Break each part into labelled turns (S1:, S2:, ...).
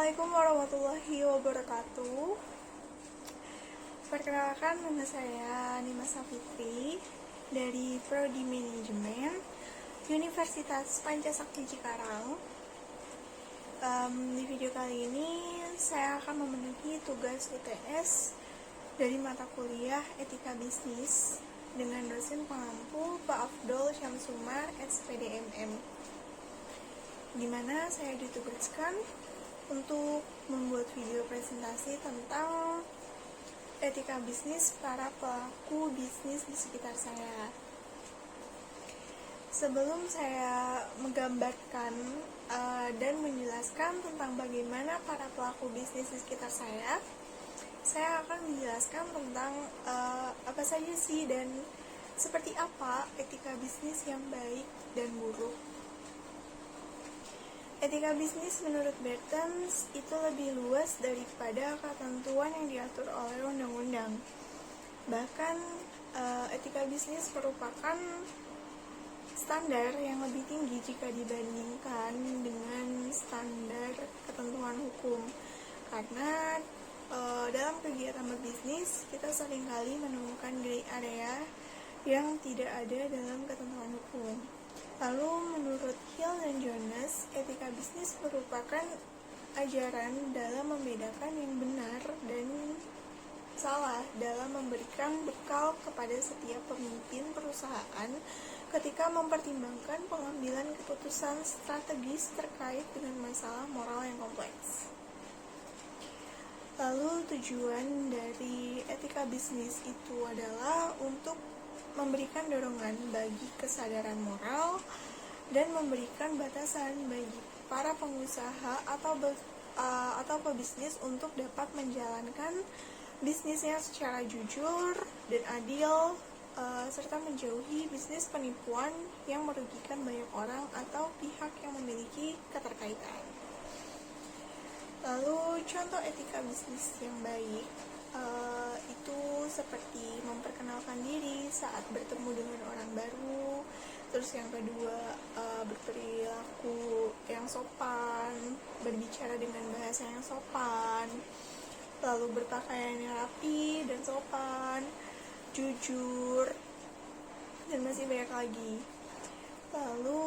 S1: Assalamualaikum warahmatullahi wabarakatuh. Perkenalkan, nama saya Nima Safitri dari Prodi Manajemen Universitas Pancasakti Cikarang. Di video kali ini saya akan memenuhi tugas UTS dari mata kuliah Etika Bisnis dengan dosen pengampu Pak Afdol Syamsumar SPDMM, di mana saya ditugaskan untuk membuat video presentasi tentang etika bisnis para pelaku bisnis di sekitar saya. Sebelum saya menggambarkan dan menjelaskan tentang bagaimana para pelaku bisnis di sekitar saya akan menjelaskan tentang apa saja sih dan seperti apa etika bisnis yang baik dan buruk. Etika bisnis menurut Bertens itu lebih luas daripada ketentuan yang diatur oleh undang-undang. Bahkan etika bisnis merupakan standar yang lebih tinggi jika dibandingkan dengan standar ketentuan hukum. Karena dalam kegiatan berbisnis kita seringkali menemukan gray area yang tidak ada dalam ketentuan hukum. Lalu menurut Hill dan Jonas, etika bisnis merupakan ajaran dalam membedakan yang benar dan salah dalam memberikan bekal kepada setiap pemimpin perusahaan ketika mempertimbangkan pengambilan keputusan strategis terkait dengan masalah moral yang kompleks. Lalu tujuan dari etika bisnis itu adalah untuk memberikan dorongan bagi kesadaran moral dan memberikan batasan bagi para pengusaha atau pebisnis untuk dapat menjalankan bisnisnya secara jujur dan adil, serta menjauhi bisnis penipuan yang merugikan banyak orang atau pihak yang memiliki keterkaitan. Lalu contoh etika bisnis yang baik itu seperti memperkenalkan diri saat bertemu dengan orang baru. Terus yang kedua, berperilaku yang sopan, berbicara dengan bahasa yang sopan, lalu berpakaian yang rapi dan sopan, jujur, dan masih banyak lagi. Lalu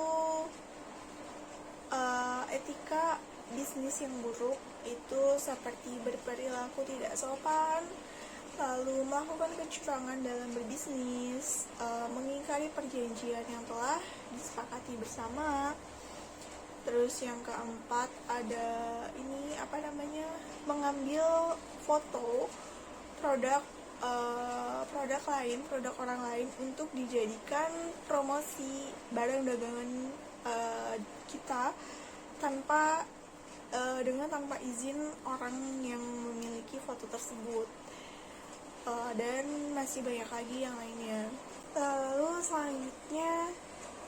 S1: etika bisnis yang buruk itu seperti berperilaku tidak sopan, lalu melakukan kecurangan dalam berbisnis, mengingkari perjanjian yang telah disepakati bersama. Terus yang keempat ada mengambil foto produk orang lain untuk dijadikan promosi barang dagangan kita tanpa izin orang yang memiliki foto tersebut, dan masih banyak lagi yang lainnya. Lalu selanjutnya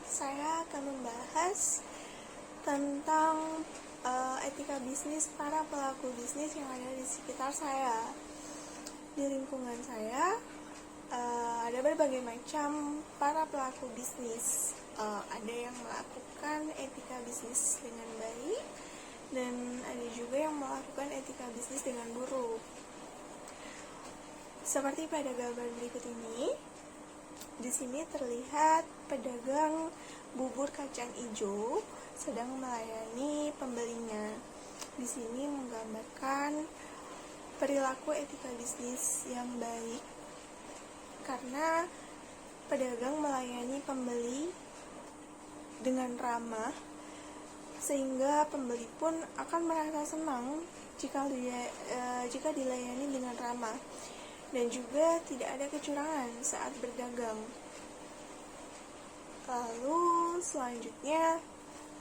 S1: saya akan membahas tentang etika bisnis para pelaku bisnis yang ada di sekitar saya. Di lingkungan saya ada berbagai macam para pelaku bisnis. Ada yang melakukan etika bisnis dengan baik dan ada juga yang melakukan etika bisnis dengan buruk. Seperti pada gambar berikut ini, di sini terlihat pedagang bubur kacang hijau sedang melayani pembelinya. Di sini menggambarkan perilaku etika bisnis yang baik karena pedagang melayani pembeli dengan ramah, sehingga pembeli pun akan merasa senang jika dilayani dengan ramah, dan juga tidak ada kecurangan saat berdagang. Lalu selanjutnya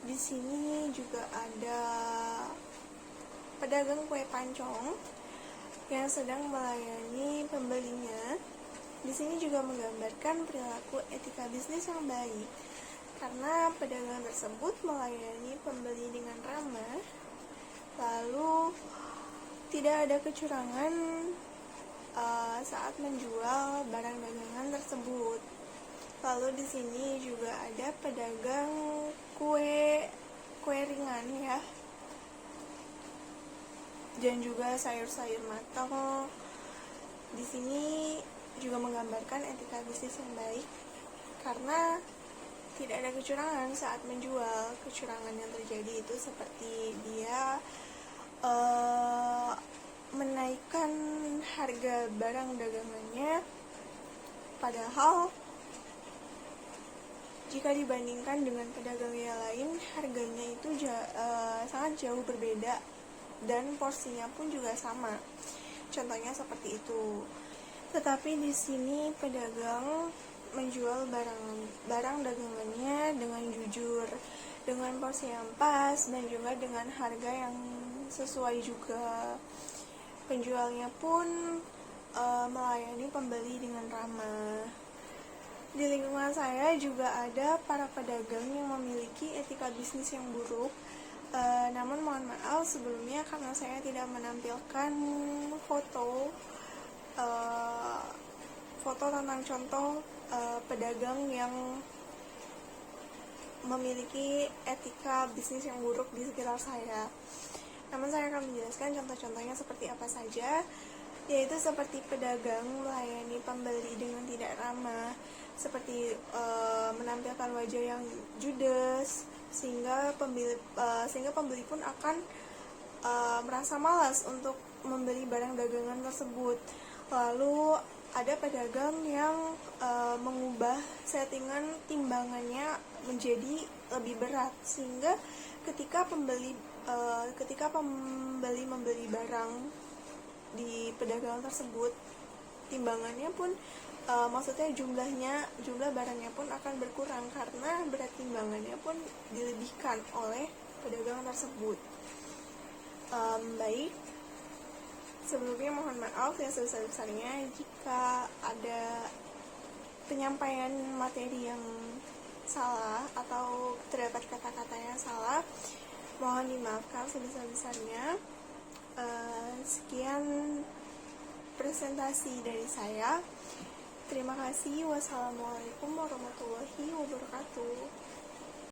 S1: di sini juga ada pedagang kue pancong yang sedang melayani pembelinya. Di sini juga menggambarkan perilaku etika bisnis yang baik karena pedagang tersebut melayani pembeli dengan ramah, lalu tidak ada kecurangan saat menjual barang dagangan tersebut. Lalu di sini juga ada pedagang kue ringan ya, dan juga sayur-sayur matang. Di sini juga menggambarkan etika bisnis yang baik, karena tidak ada kecurangan saat menjual. Kecurangan yang terjadi itu seperti dia menaikkan harga barang dagangannya, padahal jika dibandingkan dengan pedagang yang lain, harganya itu sangat jauh berbeda dan porsinya pun juga sama. Contohnya seperti itu. Tetapi di sini pedagang menjual barang dagangannya dengan jujur, dengan porsi yang pas, dan juga dengan harga yang sesuai juga. Penjualnya pun melayani pembeli dengan ramah. Di lingkungan saya juga ada para pedagang yang memiliki etika bisnis yang buruk. Namun mohon maaf sebelumnya karena saya tidak menampilkan foto tentang contoh pedagang yang memiliki etika bisnis yang buruk di sekitar saya. Namun saya akan menjelaskan contoh-contohnya seperti apa saja, yaitu seperti pedagang melayani pembeli dengan tidak ramah, seperti menampilkan wajah yang judes, sehingga pembeli pun akan merasa malas untuk membeli barang dagangan tersebut. Lalu ada pedagang yang mengubah settingan timbangannya menjadi lebih berat, sehingga ketika pembeli membeli barang di pedagang tersebut, timbangannya pun maksudnya jumlah barangnya pun akan berkurang karena berat timbangannya pun dilebihkan oleh pedagang tersebut. Baik, sebelumnya mohon maaf yang sebesar-besarnya jika ada penyampaian materi yang salah atau terdapat kata-kata yang salah, mohon dimaafkan sebesar-besarnya. Sekian presentasi dari saya. Terima kasih. Wassalamualaikum warahmatullahi wabarakatuh.